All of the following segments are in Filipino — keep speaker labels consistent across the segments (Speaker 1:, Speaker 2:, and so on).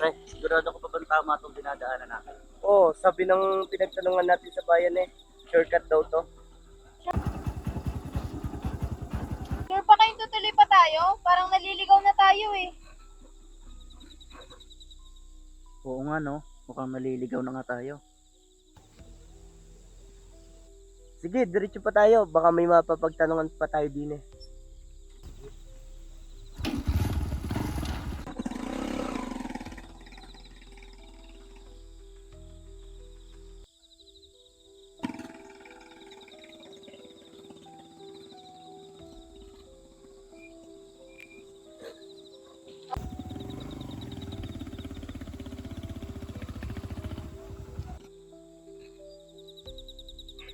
Speaker 1: Pre, sigurado ko pa bang tama itong dinadaanan natin?
Speaker 2: Oo, sabi ng pinagtanungan natin sa bayan shortcut daw to.
Speaker 3: Sure pa kayong tutuloy pa tayo? Parang naliligaw na tayo eh.
Speaker 1: Oo nga no, mukhang naliligaw na nga tayo.
Speaker 2: Sige, diretso pa tayo. Baka may mapapagtanungan pa tayo din eh.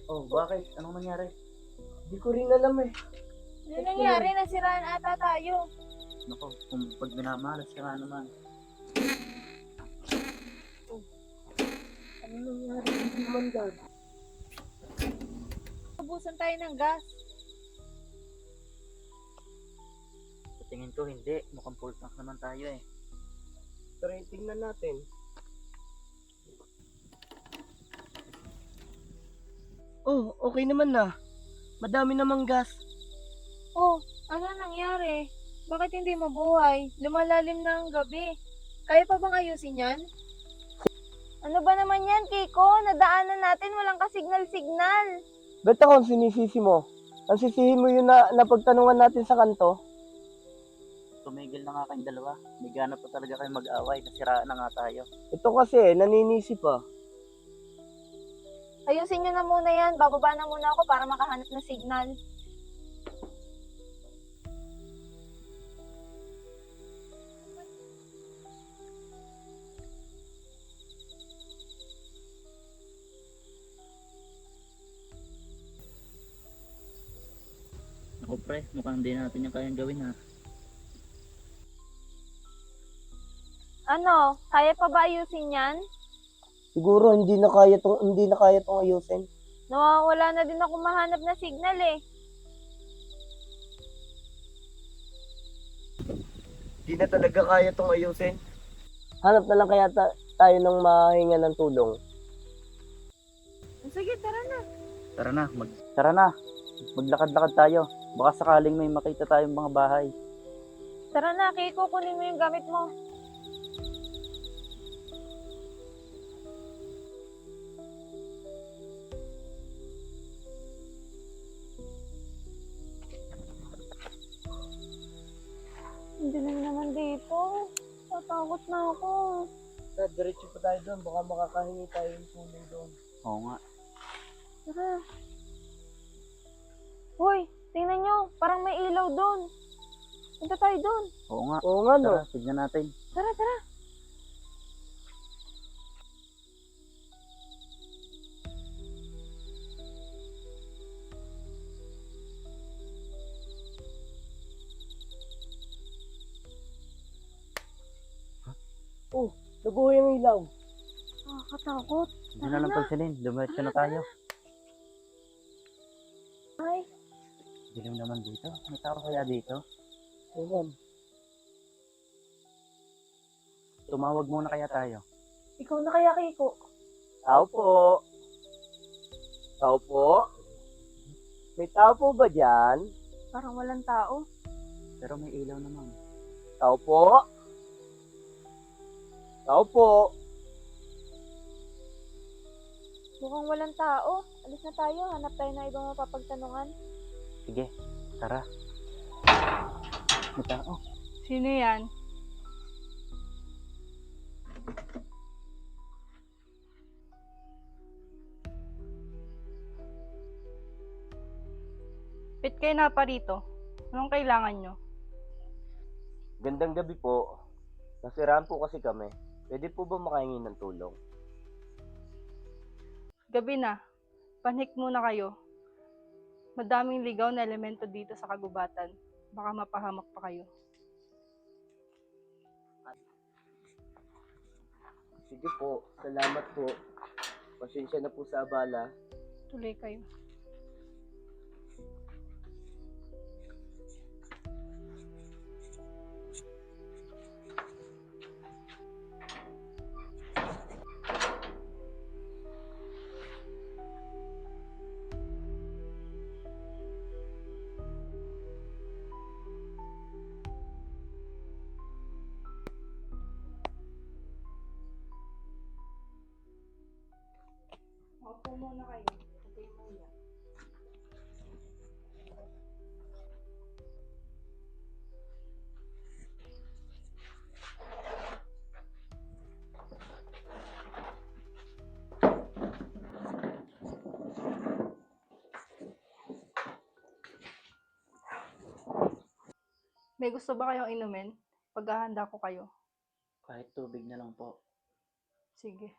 Speaker 1: Oh, bakit? Anong nangyari?
Speaker 2: Hindi ko rin alam eh.
Speaker 3: Ano nangyari? Nasiraan ata tayo.
Speaker 1: Naku, kung pag minamalas ka nga naman.
Speaker 2: Ano nangyari? Hindi naman dad.
Speaker 3: Ubusan tayo ng gas.
Speaker 1: Sa tingin ko hindi, mukhang full tank naman tayo eh.
Speaker 2: Pero tingnan natin. Oh, okay naman na. Madami namang gas.
Speaker 3: Oh, ano nangyari? Bakit hindi mabuhay? Lumalalim na ang gabi. Kaya pa bang ayusin yan? Ano ba naman yan, Kiko? Nadaanan natin walang kasignal-signal.
Speaker 2: Ba't ako ang sinisisi mo? Ang sisihin mo yun na napagtanungan natin sa kanto?
Speaker 1: Tumigil na nga kayong dalawa. May gana pa talaga kayo mag-away, nasiraan na nga tayo.
Speaker 2: Ito kasi, naninisi pa.
Speaker 3: Ayusin nyo na muna yan. Bababa na muna ako para makahanap ng signal.
Speaker 1: Ako pre, mukhang hindi natin yung kayang gawin ha.
Speaker 3: Ano? Kaya pa ba ayusin yan?
Speaker 2: Siguro hindi na kaya tong ayusin.
Speaker 3: Nawawala na din ako mahanap na signal eh.
Speaker 2: Hindi na talaga kaya tong ayusin. Hanap na lang kaya tayo ng mahinga ng tulong.
Speaker 3: Sige, tara na.
Speaker 1: Tara na. Maglakad-lakad tayo. Baka sakaling may makita tayong mga bahay.
Speaker 3: Tara na, Kiko. Kunin mo yung gamit mo. Hindi na naman dito. Tatakot na ako.
Speaker 2: Diretso pa tayo doon. Baka makakahingi tayo ng tulong doon.
Speaker 1: Oo nga.
Speaker 3: Tara. Hoy, tingnan nyo. Parang may ilaw doon. Punta tayo doon.
Speaker 1: Oo nga.
Speaker 2: Oo nga no.
Speaker 1: Tara, tignan natin.
Speaker 3: Tara, tara.
Speaker 2: Oh, nabuhay ang ilaw.
Speaker 3: Nakakatakot.
Speaker 1: Hindi na lang pagsilin. Dumiretso na tayo.
Speaker 3: Ay,
Speaker 1: Dilim naman dito. May tao kaya dito?
Speaker 2: Ewan.
Speaker 1: Tumawag muna kaya tayo.
Speaker 3: ikaw na kaya, Kiko.
Speaker 2: Tao po. Tao po. May tao po ba dyan?
Speaker 3: Parang walang tao.
Speaker 1: Pero may ilaw naman.
Speaker 2: Tao po. Tao po.
Speaker 3: Mukhang walang tao. Alis na tayo. Hanap tayo ng ibang mapapagtanungan.
Speaker 1: Sige, tara. May tao.
Speaker 3: Sino yan?
Speaker 4: Ba't kayo naparito? Anong kailangan nyo?
Speaker 2: Gandang gabi po. Nasiraan po kasi kami. Pwede po ba makahingi ng tulong?
Speaker 4: Gabi na. Panik muna kayo. Madaming ligaw na elemento dito sa kagubatan. Baka mapahamak pa kayo.
Speaker 2: Sige po. Salamat po. Pasensya na po sa abala.
Speaker 4: Tuloy kayo. muna kayo. Okay muna. May gusto ba kayong inumin? Paghahanda ko kayo.
Speaker 1: Kahit tubig na lang po.
Speaker 4: Sige.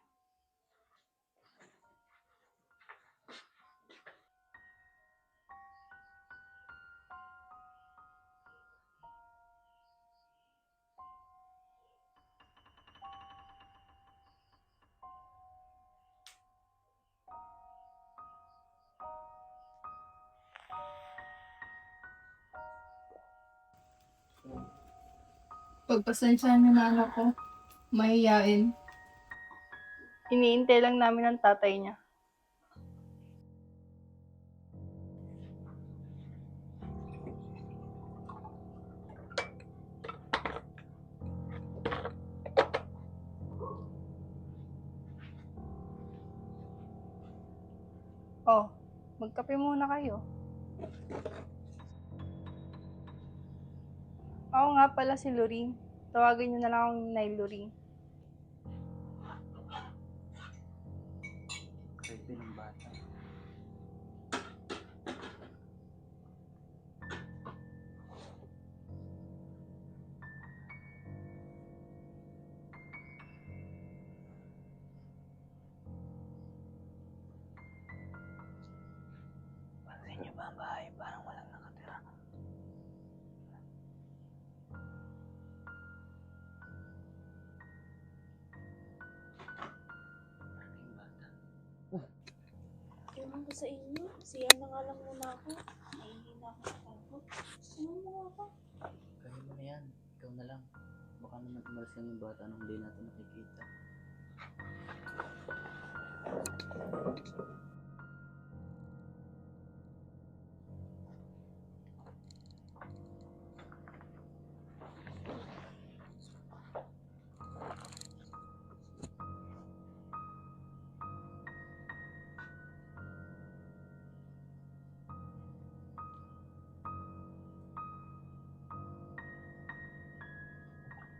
Speaker 4: Pagpasensyahan niyo na anak ko. Mahiyain. Iniintay lang namin ang tatay niya. Oh, magkape muna kayo. Ako nga pala si Loring. Tawagin niyo na lang akong Nay Loring.
Speaker 1: Creepy ng bata. Pansin niyo ba ang bahay? Parang walang nakatira. Malaking bata.
Speaker 3: Ewan ko sa inyo. Siyan na nga lang muna ako. Nahihina ako sa takot. Ano mo ako?
Speaker 1: Kaya mo na yan. Ikaw na lang. Baka naman umalis lang yung bata nung hindi natin nakikita.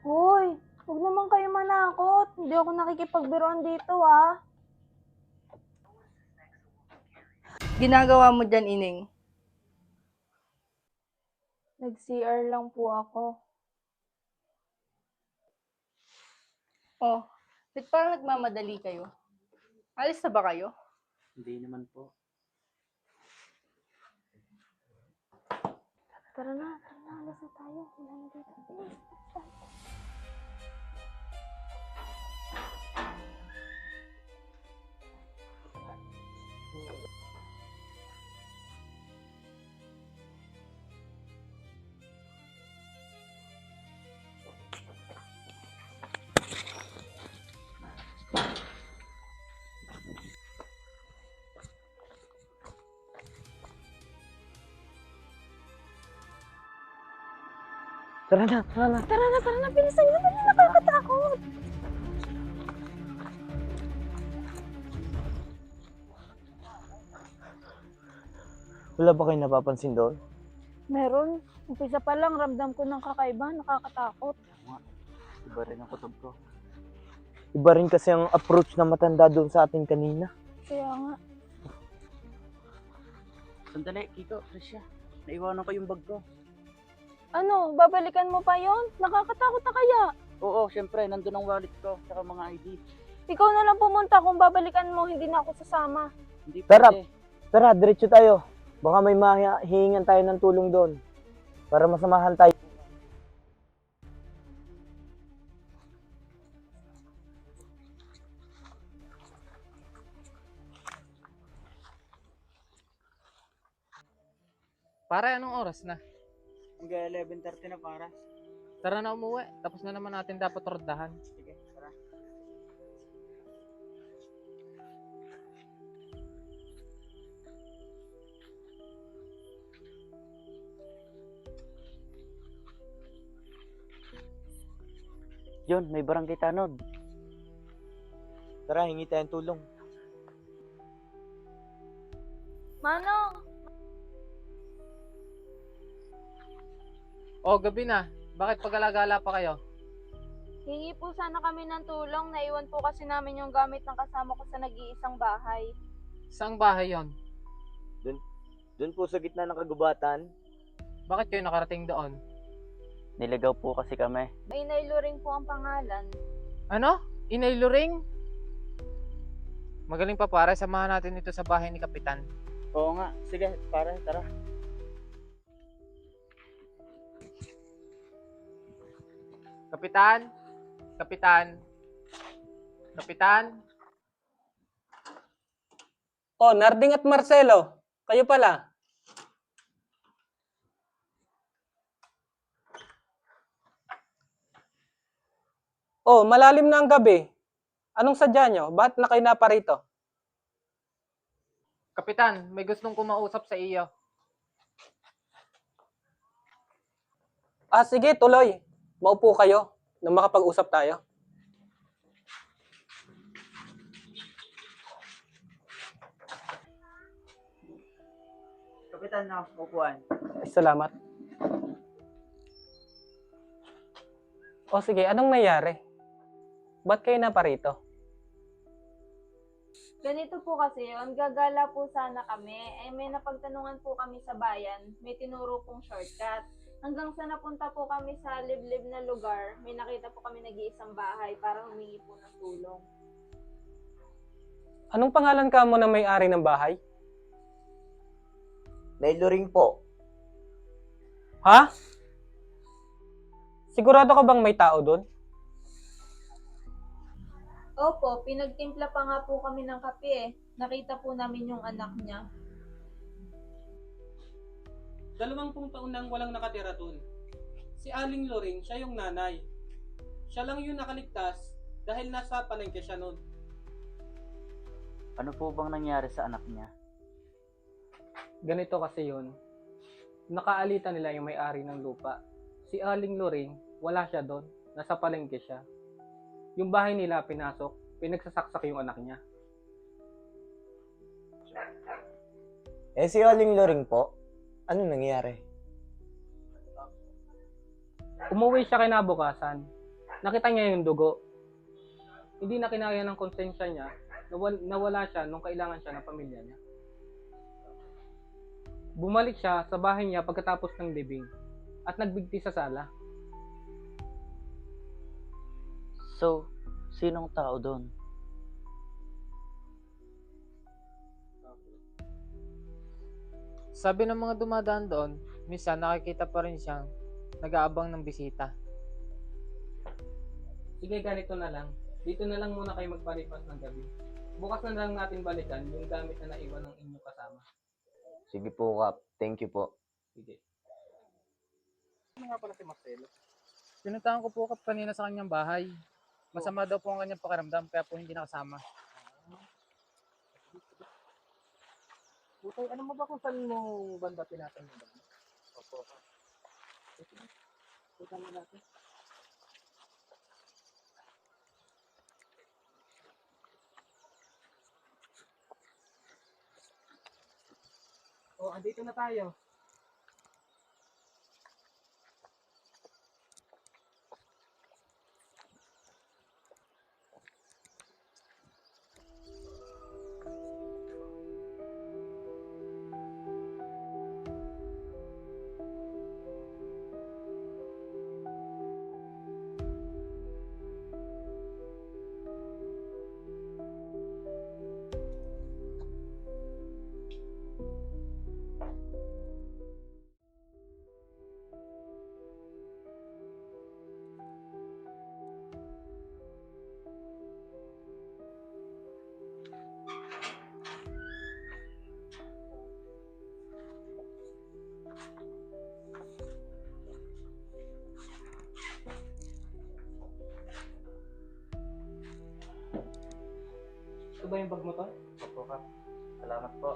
Speaker 3: Hoy, huwag naman kayo manakot. Hindi ako nakikipagbiruan dito, ah.
Speaker 4: Ginagawa mo dyan, Ining.
Speaker 3: Nag-CR lang po ako.
Speaker 4: Oh, ba't parang nagmamadali kayo? Alis na ba kayo?
Speaker 1: Hindi naman po.
Speaker 3: Tara na, alas na tayo. Wala na dito.
Speaker 1: Tara na, tara na.
Speaker 3: Tara na, bilisan nyo. Dali, nakakatakot.
Speaker 2: Wala ba kayo napapansin doon?
Speaker 3: Meron. Umpisa pa lang, ramdam ko ng kakaiba. Nakakatakot.
Speaker 1: Iba rin ang kutob ko.
Speaker 2: Iba rin kasi ang approach na matanda doon sa atin kanina.
Speaker 3: Kaya nga.
Speaker 1: Sandali, Kiko, Tricia. Naiwanan ko yung bag ko.
Speaker 3: Ano, babalikan mo pa yon? Nakakatakot na kaya?
Speaker 1: Oo, syempre, nandun ang wallet ko, tsaka mga ID.
Speaker 3: Ikaw na lang pumunta kung babalikan mo, hindi na ako sasama.
Speaker 1: Hindi
Speaker 2: Tara.
Speaker 1: pwede.
Speaker 2: Tara, diretso tayo. Baka may mahihingan tayo ng tulong doon. Para masamahan tayo.
Speaker 5: Para anong oras na?
Speaker 1: Hanggang 11:30 na para.
Speaker 5: Tara na umuwi. Tapos na naman natin dapat ordahan.
Speaker 1: Sige, tara. Yun, may barangay tanod.
Speaker 2: Tara, hingi tayong tulong.
Speaker 3: Manong,
Speaker 5: Oh, gabi na. Bakit pag-alagala pa kayo?
Speaker 3: hingi po sana kami ng tulong. Naiwan po kasi namin yung gamit ng kasama ko sa nag-iisang bahay.
Speaker 5: Saang bahay yon?
Speaker 2: Doon po sa gitna ng kagubatan.
Speaker 5: Bakit kayo nakarating doon?
Speaker 1: Niligaw po kasi kami.
Speaker 3: May nailuring po ang pangalan.
Speaker 5: Ano? Inailuring? Magaling pa pare, samahan natin ito sa bahay ni Kapitan.
Speaker 1: Oo nga. Sige, pare, tara.
Speaker 5: Kapitan? Kapitan? Kapitan?
Speaker 6: Oh, Narding at Marcelo. Kayo pala. Oh, malalim na ang gabi. Anong sadya nyo? Bakit na kayo naparito?
Speaker 5: Kapitan, may gustong kumausap sa iyo.
Speaker 6: Ah, sige, tuloy. Maupo kayo na makapag-usap tayo.
Speaker 1: Kapitan na, upuan.
Speaker 6: Ay, salamat. O sige, anong nangyari? Ba't kayo naparito?
Speaker 3: Ganito po kasi yun, gagala po sana kami. May napagtanungan po kami sa bayan, may tinuro pong shortcut. Hanggang sa napunta po kami sa liblib na lugar, may nakita po kami nag-iisang bahay para humingi po ng tulong.
Speaker 6: Anong pangalan ka mo na may-ari ng bahay?
Speaker 2: Nailuring po.
Speaker 6: Ha? Sigurado ka bang may tao doon?
Speaker 3: Opo, pinagtimpla pa nga po kami ng kape eh. Nakita po namin yung anak niya.
Speaker 6: 20 taon nang walang nakatira doon. Si Aling Loring, siya yung nanay. Siya lang yung nakaligtas dahil nasa palengke siya noon.
Speaker 1: Ano po bang nangyari sa anak niya?
Speaker 6: Ganito kasi yun. Nakaalita nila yung may-ari ng lupa. Si Aling Loring, wala siya doon. Nasa palengke siya. Yung bahay nila pinasok, pinagsasaksak yung anak niya.
Speaker 2: Si Aling Loring po, ano nangyari?
Speaker 6: Umuwi siya kinabukasan. Nakita niya yung dugo. Hindi na kinaya ng konsensya niya, nawala siya nung kailangan siya ng pamilya niya. Bumalik siya sa bahay niya pagkatapos ng libing at nagbigti sa sala.
Speaker 1: So, sinong tao doon?
Speaker 5: Sabi ng mga dumadaan doon, minsan nakikita pa rin siyang nag-aabang ng bisita.
Speaker 6: Sige, ganito na lang. Dito na lang muna kayo magpalipas ng gabi. Bukas na lang natin balikan yung gamit na naiwan ng inyong kasama.
Speaker 2: Sige po, Kap. Thank you po.
Speaker 6: Sige.
Speaker 5: Ano nga pala si Marcelo? Pinuntahan ko po kanina sa kanyang bahay. Masama daw po ang kanyang pakiramdam kaya po hindi nakasama.
Speaker 6: Butay, ano mo ba kung saan mo banda pinatan mo ba? Opo. Punta mo natin. Oh, andito na tayo. Ito ba yung bag mo to?
Speaker 1: Opo, Kap. Salamat po.